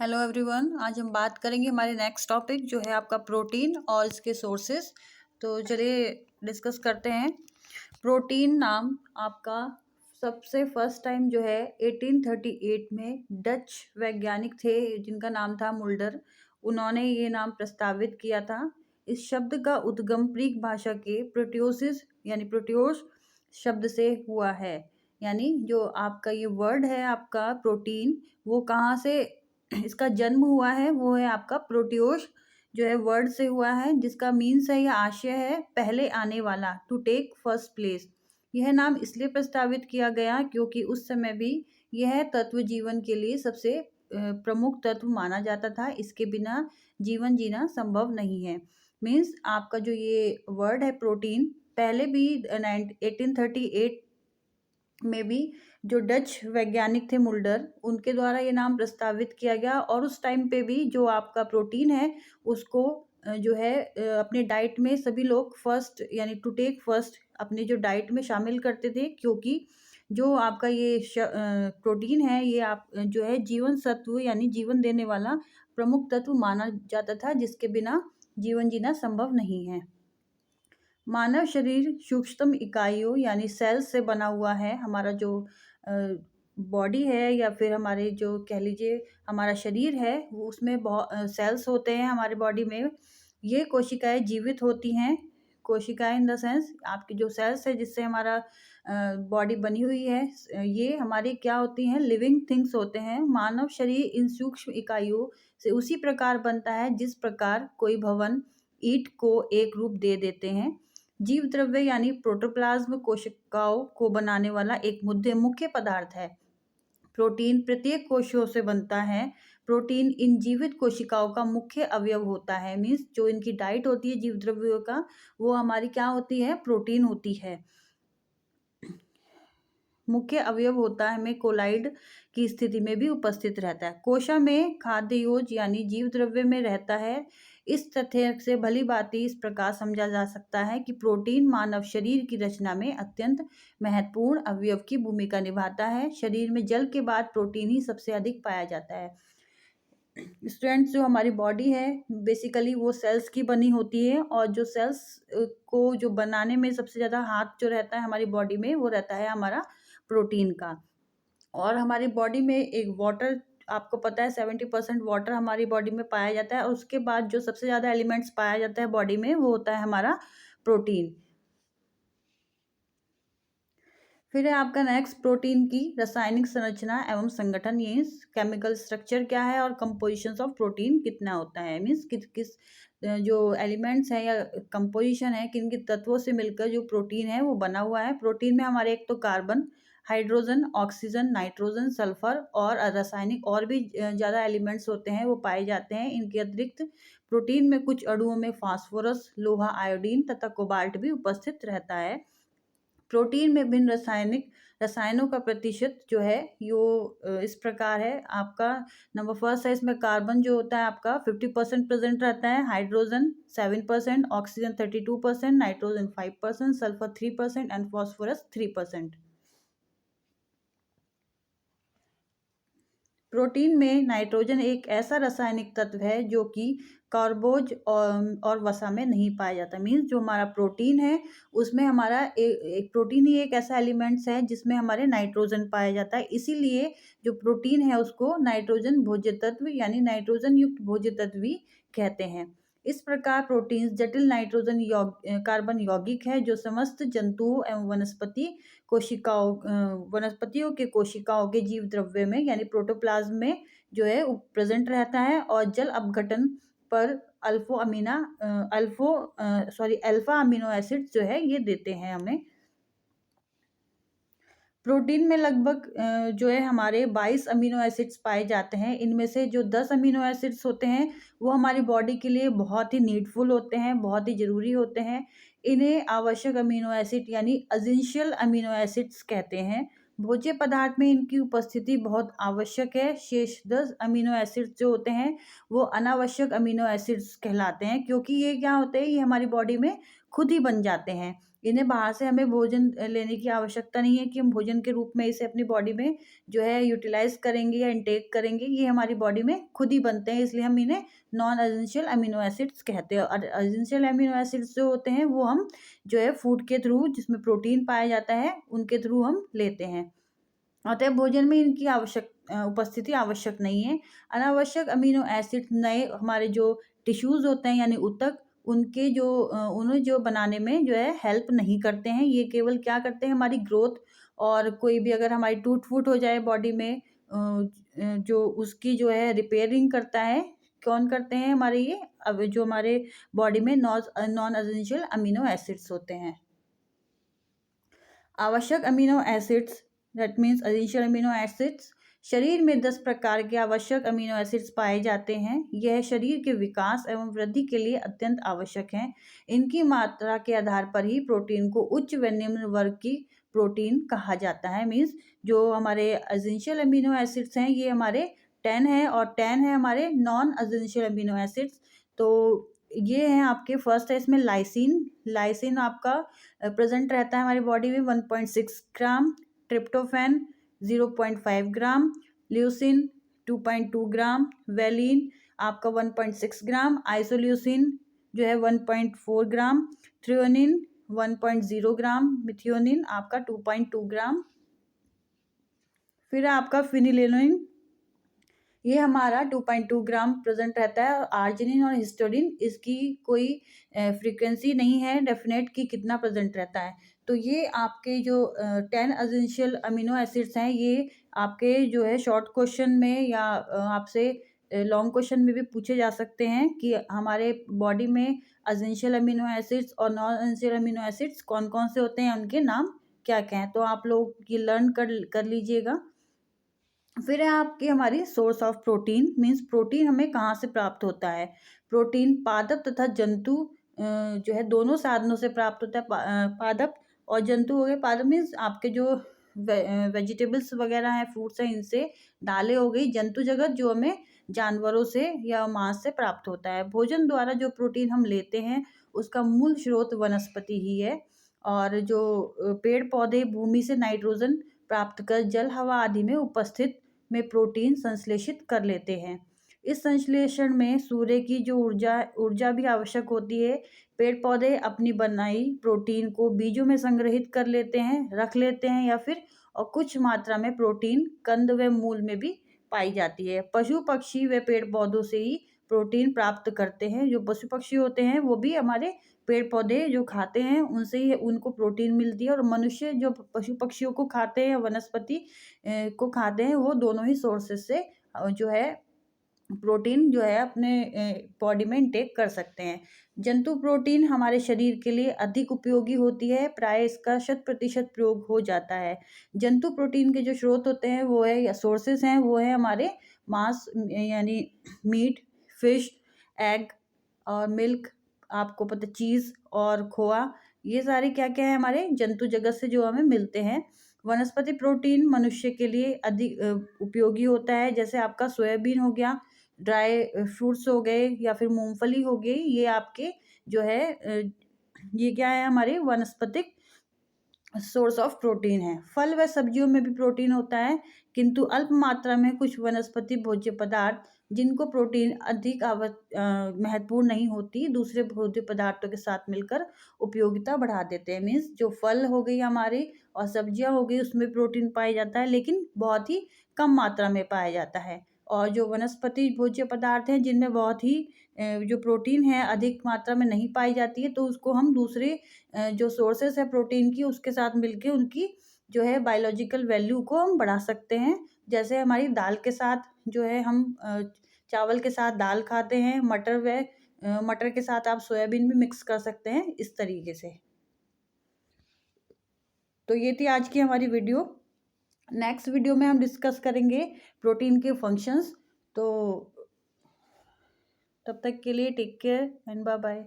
Hello everyone, आज हम बात करेंगे हमारे नेक्स्ट टॉपिक जो है आपका प्रोटीन और इसके सोर्सेस। तो चलिए डिस्कस करते हैं। प्रोटीन नाम आपका सबसे फर्स्ट टाइम जो है 1838 में डच वैज्ञानिक थे जिनका नाम था मुल्डर। उन्होंने ये नाम प्रस्तावित किया था। इस शब्द का उद्गम ग्रीक भाषा के प्रोटियोसिस यानी प्रोटियोस शब्द से हुआ है। यानी जो आपका ये वर्ड है आपका प्रोटीन, वो कहाँ से इसका जन्म हुआ है, वो है आपका प्रोटियोश जो है वर्ड से हुआ है, जिसका मीन्स है या आशय है पहले आने वाला, टू टेक फर्स्ट प्लेस। यह नाम इसलिए प्रस्तावित किया गया क्योंकि उस समय भी यह तत्व जीवन के लिए सबसे प्रमुख तत्व माना जाता था। इसके बिना जीवन जीना संभव नहीं है। मीन्स आपका जो ये वर्ड है प्रोटीन, पहले भी 1838 में भी जो डच वैज्ञानिक थे मुल्डर, उनके द्वारा ये नाम प्रस्तावित किया गया। और उस टाइम पे भी जो आपका प्रोटीन है उसको जो है अपने डाइट में सभी लोग फर्स्ट यानी टू टेक फर्स्ट अपने जो डाइट में शामिल करते थे, क्योंकि जो आपका ये प्रोटीन है ये आप जो है जीवन सत्व यानी जीवन देने वाला प्रमुख तत्व माना जाता था, जिसके बिना जीवन जीना संभव नहीं है। मानव शरीर सूक्ष्मतम इकाइयों यानी सेल्स से बना हुआ है। हमारा जो बॉडी है या फिर हमारे जो कह लीजिए हमारा शरीर है, वो उसमें बहुत सेल्स होते हैं हमारे बॉडी में। ये कोशिकाएं जीवित होती हैं। कोशिकाएं इन द सेंस आपकी जो सेल्स है जिससे हमारा बॉडी बनी हुई है, ये हमारी क्या होती हैं, लिविंग थिंग्स होते हैं। मानव शरीर इन सूक्ष्म इकाइयों से उसी प्रकार बनता है जिस प्रकार कोई भवन ईंट को एक रूप दे देते हैं। जीव द्रव्य यानी प्रोटोप्लाज्म कोशिकाओं को बनाने वाला एक मुख्य पदार्थ है। प्रोटीन प्रत्येक कोशिकाओं से बनता है। प्रोटीन इन जीवित कोशिकाओं का मुख्य अवयव होता है। मीन्स जो इनकी डाइट होती है जीव द्रव्यों का, वो हमारी क्या होती है, प्रोटीन होती है। मुख्य अवयव होता है, में कोलाइड की स्थिति में भी उपस्थित रहता है। कोशा में खाद्य योज यानी जीव द्रव्य में रहता है। इस तथ्य से भली भांति इस प्रकार समझा जा सकता है कि प्रोटीन मानव शरीर की रचना में अत्यंत महत्वपूर्ण अवयव की भूमिका निभाता है। शरीर में जल के बाद प्रोटीन ही सबसे अधिक पाया जाता है। स्टूडेंट्स, जो हमारी बॉडी है बेसिकली वो सेल्स की बनी होती है, और जो सेल्स को जो बनाने में सबसे ज़्यादा हाथ जो रहता है हमारी बॉडी में, वो रहता है हमारा प्रोटीन का। और हमारी बॉडी में एक वाटर, आपको पता है 70% वाटर हमारी बॉडी में पाया जाता है, और उसके बाद जो सबसे ज़्यादा एलिमेंट्स पाया जाता है बॉडी में वो होता है हमारा प्रोटीन। फिर है आपका नेक्स्ट प्रोटीन की रासायनिक संरचना एवं संगठन। मीन्स केमिकल स्ट्रक्चर क्या है और कंपोजिशन ऑफ प्रोटीन कितना होता है। मीन्स किस जो एलिमेंट्स हैं या कंपोजिशन है, किन किन तत्वों से मिलकर जो प्रोटीन है वो बना हुआ है। प्रोटीन में हमारे एक तो carbon, hydrogen, oxygen, nitrogen, sulphur और रासायनिक और भी ज़्यादा एलिमेंट्स होते हैं वो पाए जाते हैं। इनके अतिरिक्त प्रोटीन में कुछ अणुओं में फास्फोरस, लोहा, आयोडीन तथा कोबाल्ट भी उपस्थित रहता है। प्रोटीन में भिन्न रसायनों का प्रतिशत जो है यो इस प्रकार है आपका। नंबर फर्स्ट है, इसमें कार्बन जो होता है आपका 50% प्रेजेंट रहता है, hydrogen 7%, oxygen 32%, nitrogen 5%, sulphur 3% and phosphorus 3%। Protein में नाइट्रोजन एक ऐसा रासायनिक तत्व है जो कि कार्बोज और वसा में नहीं पाया जाता। मीन्स जो हमारा प्रोटीन है उसमें हमारा एक प्रोटीन ही एक ऐसा एलिमेंट्स है जिसमें हमारे नाइट्रोजन पाया जाता है। इसीलिए जो प्रोटीन है उसको नाइट्रोजन भोज्य तत्व यानी नाइट्रोजन युक्त भोज्य तत्व भी कहते हैं। इस प्रकार प्रोटीन जटिल नाइट्रोजन कार्बन यौगिक है जो समस्त जंतुओं एवं वनस्पतियों के कोशिकाओं के जीव द्रव्य में यानी प्रोटोप्लाज्म में जो है प्रेजेंट रहता है, और जल अपघटन पर अल्फा अमीनो एसिड्स जो है ये देते हैं हमें। प्रोटीन में लगभग जो है हमारे 22 अमीनो एसिड्स पाए जाते हैं। इनमें से जो 10 अमीनो एसिड्स होते हैं वो हमारी बॉडी के लिए बहुत ही नीडफुल होते हैं, बहुत ही ज़रूरी होते हैं। इन्हें आवश्यक अमीनो एसिड यानी एसेंशियल अमीनो एसिड्स कहते हैं। भोज्य पदार्थ में इनकी उपस्थिति बहुत आवश्यक है। शेष 10 अमीनो एसिड्स जो होते हैं वो अनावश्यक अमीनो एसिड्स कहलाते हैं, क्योंकि ये क्या होते हैं, ये हमारी बॉडी में खुद ही बन जाते हैं। इन्हें बाहर से हमें भोजन लेने की आवश्यकता नहीं है कि हम भोजन के रूप में इसे अपनी बॉडी में जो है यूटिलाइज करेंगे या इंटेक करेंगे। ये हमारी बॉडी में खुद ही बनते हैं, इसलिए हम इन्हें नॉन एसेंशियल अमीनो एसिड्स कहते हैं। और एसेंशियल अमीनो एसिड्स जो होते हैं वो हम जो है फूड के थ्रू, जिसमें प्रोटीन पाया जाता है, उनके थ्रू हम लेते हैं। अतः भोजन में इनकी उपस्थिति आवश्यक नहीं है। अनावश्यक अमीनो एसिड नए हमारे जो टिश्यूज होते हैं यानी ऊतक, उनके जो उन्हें जो बनाने में जो है हेल्प नहीं करते हैं। ये केवल क्या करते हैं, हमारी ग्रोथ और कोई भी अगर हमारी टूट फूट हो जाए बॉडी में, जो उसकी जो है रिपेयरिंग करता है। कौन करते हैं हमारे ये, अब जो हमारे बॉडी में नॉन एसेंशियल अमीनो एसिड्स होते हैं। आवश्यक amino acids, that means essential amino acids. शरीर में 10 प्रकार के आवश्यक अमीनो एसिड्स पाए जाते हैं। यह शरीर के विकास एवं वृद्धि के लिए अत्यंत आवश्यक हैं। इनकी मात्रा के आधार पर ही प्रोटीन को उच्च व निम्न वर्ग की प्रोटीन कहा जाता है। मीन्स जो हमारे एसेंशियल अमीनो एसिड्स हैं ये हमारे 10 है, और 10 है हमारे नॉन एसेंशियल अमीनो एसिड्स। तो ये हैं आपके, फर्स्ट है इसमें लाइसिन। लाइसिन आपका प्रेजेंट रहता है हमारी बॉडी में 1.6 ग्राम, ट्रिप्टोफैन 0.5 ग्राम, ल्यूसिन 2.2 ग्राम, वेलिन आपका 1.6 ग्राम, आइसोल्यूसिन जो है 1.4 ग्राम, थ्रियोनिन 1.0 ग्राम, मिथियोनिन आपका 2.2 ग्राम। फिर आपका फिनिलेनिन, ये हमारा 2.2 ग्राम प्रेजेंट रहता है। और आर्जिनिन और हिस्टोडिन, इसकी कोई फ्रीक्वेंसी नहीं है डेफिनेट कि कितना प्रेजेंट रहता है। तो ये आपके जो 10 एसेंशियल अमीनो एसिड्स हैं, ये आपके जो है शॉर्ट क्वेश्चन में या आपसे लॉन्ग क्वेश्चन में भी पूछे जा सकते हैं कि हमारे बॉडी में एसेंशियल अमीनो एसिड्स और नॉन एसेंशियल अमीनो एसिड्स कौन कौन से होते हैं, उनके नाम क्या क्या हैं। तो आप लोग ये लर्न कर लीजिएगा। फिर है आपकी हमारी source of protein, means protein हमें कहाँ से प्राप्त होता है। प्रोटीन पादप तथा जंतु जो है दोनों साधनों से प्राप्त होता है। पादप और जंतु हो गए, पादप मीन्स आपके जो वेजिटेबल्स वगैरह हैं, फ्रूट्स हैं, इनसे। दालें हो गई जंतु जगत, जो हमें जानवरों से या मांस से प्राप्त होता है। भोजन द्वारा जो प्रोटीन हम लेते हैं उसका मूल स्रोत वनस्पति ही है। और जो पेड़ पौधे भूमि से नाइट्रोजन प्राप्त कर जल हवा आदि में उपस्थित में प्रोटीन संश्लेषित कर लेते हैं। इस संश्लेषण में सूर्य की जो ऊर्जा भी आवश्यक होती है। पेड़ पौधे अपनी बनाई प्रोटीन को बीजों में संग्रहित कर लेते हैं, रख लेते हैं, या फिर और कुछ मात्रा में प्रोटीन कंद व मूल में भी पाई जाती है। पशु पक्षी व पेड़ पौधों से ही प्रोटीन प्राप्त करते हैं। जो पशु पक्षी होते हैं वो भी हमारे पेड़ पौधे जो खाते हैं उनसे ही उनको प्रोटीन मिलती है। और मनुष्य जो पशु पक्षियों को खाते हैं, वनस्पति को खाते हैं, वो दोनों ही सोर्सेस से जो है प्रोटीन जो है अपने बॉडी में इंटेक कर सकते हैं। जंतु प्रोटीन हमारे शरीर के लिए अधिक उपयोगी होती है, प्राय इसका 100% प्रयोग हो जाता है। जंतु प्रोटीन के जो स्रोत होते हैं वो है, या सोर्सेस हैं, वो है हमारे मांस यानी मीट, फिश, एग और मिल्क, आपको पता चीज़ और खोआ, ये सारे क्या क्या है हमारे जंतु जगत से जो हमें मिलते हैं। वनस्पति प्रोटीन मनुष्य के लिए अधिक उपयोगी होता है, जैसे आपका सोयाबीन हो गया, ड्राई फ्रूट्स हो गए, या फिर मूंगफली हो गई। ये आपके जो है ये क्या है, हमारे वनस्पतिक सोर्स ऑफ प्रोटीन है। फल व सब्जियों में भी प्रोटीन होता है, किंतु अल्प मात्रा में। कुछ वनस्पति भोज्य पदार्थ जिनको प्रोटीन अधिक महत्वपूर्ण नहीं होती, दूसरे भोज्य पदार्थों के साथ मिलकर उपयोगिता बढ़ा देते हैं। मीन्स जो फल हो गई हमारी और सब्जियां हो गई, उसमें प्रोटीन पाया जाता है, लेकिन बहुत ही कम मात्रा में पाया जाता है। और जो वनस्पति भोज्य पदार्थ हैं जिनमें बहुत ही जो प्रोटीन है अधिक मात्रा में नहीं पाई जाती है, तो उसको हम दूसरे जो सोर्सेस है प्रोटीन की, उसके साथ मिलके उनकी जो है बायोलॉजिकल वैल्यू को हम बढ़ा सकते हैं। जैसे हमारी दाल के साथ जो है हम चावल के साथ दाल खाते हैं, मटर के साथ आप सोयाबीन भी मिक्स कर सकते हैं, इस तरीके से। तो ये थी आज की हमारी वीडियो। नेक्स्ट वीडियो में हम डिस्कस करेंगे प्रोटीन के फंक्शंस। तो तब तक के लिए take care and bye bye.